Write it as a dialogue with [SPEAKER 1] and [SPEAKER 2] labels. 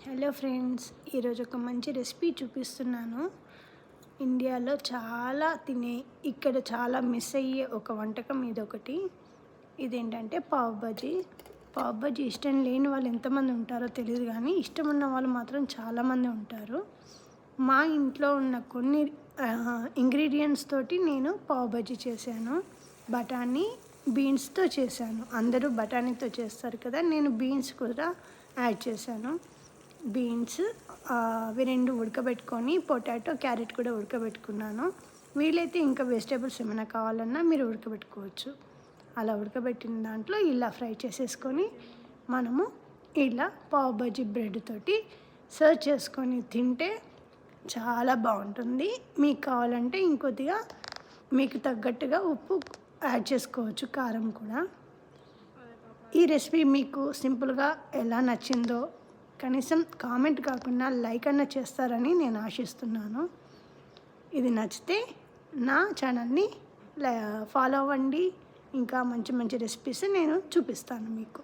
[SPEAKER 1] Hello friends, ఈరోజు ఒక మంచి రెసిపీ చూపిస్తున్నాను. ఇండియాలో చాలా ఇక్కడ చాలా మిస్ అయ్యే ఒక వంటకం ఇదొకటి. ఇదేంటంటే పావ్ బజీ. పావ్ బజీ ఇష్టం లేని వాళ్ళు ఎంతమంది ఉంటారో తెలియదు, కానీ ఇష్టం ఉన్న వాళ్ళు మాత్రం చాలామంది ఉంటారు. మా ఇంట్లో ఉన్న కొన్ని ఇంగ్రీడియంట్స్ తోటి నేను పావ్ బజీ చేశాను. బఠానీ బీన్స్తో చేశాను. అందరూ బఠానీతో చేస్తారు కదా, నేను బీన్స్ కూడా యాడ్ చేశాను. బీన్స్ అవి రెండు ఉడకబెట్టుకొని, పొటాటో క్యారెట్ కూడా ఉడకబెట్టుకున్నాను. వీలైతే ఇంకా వెజిటేబుల్స్ ఏమైనా కావాలన్నా మీరు ఉడకబెట్టుకోవచ్చు. అలా ఉడకబెట్టిన దాంట్లో ఇలా ఫ్రై చేసేసుకొని మనము ఇలా పావ్ బజీ బ్రెడ్ తోటి సర్వ్ చేసుకొని తింటే చాలా బాగుంటుంది. మీకు కావాలంటే ఇంకొద్దిగా మీకు తగ్గట్టుగా ఉప్పు యాడ్ చేసుకోవచ్చు, కారం కూడా. ఈ రెసిపీ మీకు సింపుల్గా ఎలా నచ్చిందో కనీసం కామెంట్ కాకుండా లైక్ అన్న చేస్తారని నేను ఆశిస్తున్నాను. ఇది నచ్చితే నా ఛానల్ని ఫాలో అవ్వండి. ఇంకా మంచి మంచి రెసిపీస్ నేను చూపిస్తాను మీకు.